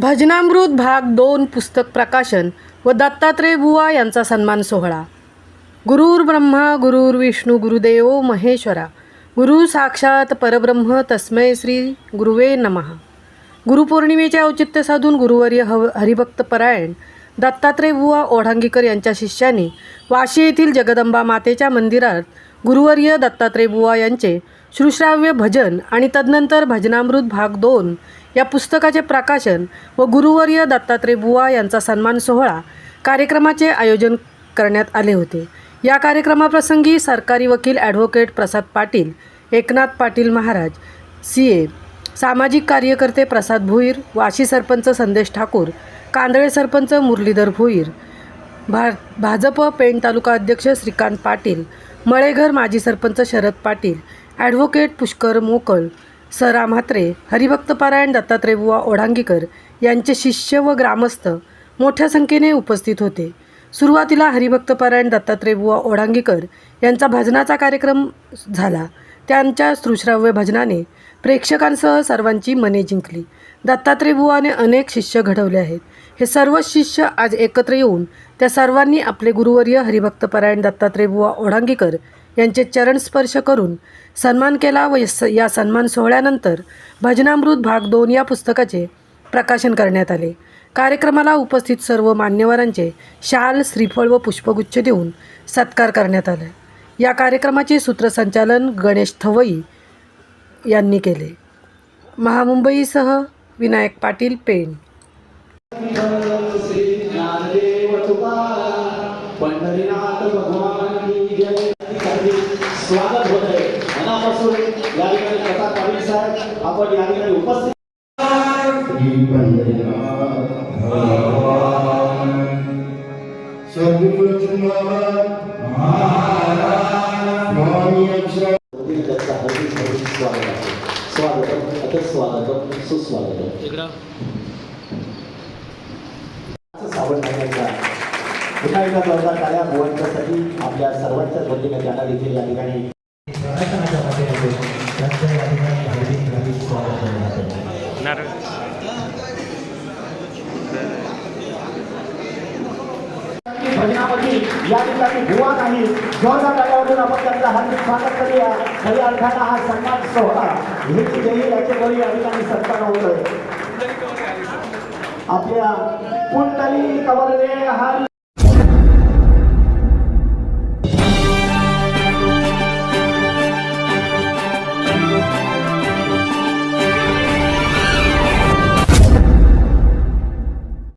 भजनामृत भाग 2 पुस्तक प्रकाशन व दत्तात्रेय बुवा यांचा सन्मान सोहळा। गुरुर् ब्रह्मा गुरुर्विष्णू गुरुदेव महेश्वरा, गुरु साक्षात परब्रह्म तस्मै श्री गुरुवे नमः। गुरुपौर्णिमेचे औचित्य साधून गुरुवर्य हरिभक्त परायण दत्तात्रेय बुवा ओढांगीकर यांच्या शिष्यांनी वाशी येथील जगदंबा मातेच्या मंदिरात गुरुवर्य दत्तात्रेय बुवा यांचे श्रुश्राव्य भजन आणि तदनंतर भजनामृत भाग 2 या पुस्तकाचे प्रकाशन व गुरुवर्य दत्तात्रेय बुवा यांचा सन्मान सोहळा कार्यक्रमाचे आयोजन करण्यात आले होते। या कार्यक्रमाप्रसंगी सरकारी वकील ॲडव्होकेट प्रसाद पाटील, एकनाथ पाटील महाराज, CA, सामाजिक कार्यकर्ते प्रसाद भोईर, वाशी सरपंच संदेश ठाकूर, कांदळे सरपंच मुरलीधर भोईर, भाजप पेण तालुका अध्यक्ष श्रीकांत पाटील, मळेघर माजी सरपंच शरद पाटील, ॲडव्होकेट पुष्कर मोकल, सरा म्हात्रे, हरिभक्तपरायण दत्तात्रेय बुवा ओढांगीकर यांचे शिष्य व ग्रामस्थ मोठ्या संख्येने उपस्थित होते। सुरुवातीला हरिभक्तपरायण दत्तात्रेय बुवा ओढांगीकर यांचा भजनाचा कार्यक्रम झाला। त्यांच्या श्रुश्राव्य भजनाने प्रेक्षकांसह सर्वांची मने जिंकली। दत्तात्रेय बुवाने अनेक शिष्य घडवले आहेत। हे सर्व शिष्य आज एकत्र येऊन त्या सर्वांनी आपले गुरुवर्य हरिभक्तपरायण दत्तात्रेय बुवा ओढांगीकर यांचे चरण स्पर्श करून सन्मान केला व या सन्मान सोहळ्यानंतर भजनामृत भाग 2 या पुस्तकाचे प्रकाशन करण्यात आले। कार्यक्रमाला उपस्थित सर्व मान्यवरांचे शाल, श्रीफळ व पुष्पगुच्छ देऊन सत्कार करण्यात आला। या कार्यक्रमाचे सूत्रसंचालन गणेश थवई यांनी केले। महामुंबईसह विनायक पाटील, पेण। स्वागत होत आहे मनापासून या ठिकाणी प्रसाद पाटील साहेब आपण या ठिकाणी उपस्थित स्वागत सुस्वागत पुन्हा एकदा जोरदार टाळ्या बुवांच्यासाठी आपल्या सर्वांच्याच वतीने त्यांना देखील या ठिकाणी भजनामध्ये या ठिकाणी बुवा नाही, जोरदार टाळ्यावरून आपण त्यांचा हार्दिक स्वागत करूया। खऱ्या अर्थानं हा सन्मान सोहळा हे जे याचे बळी या ठिकाणी सत्कार होतोय आपल्या पुंडली कवरले हार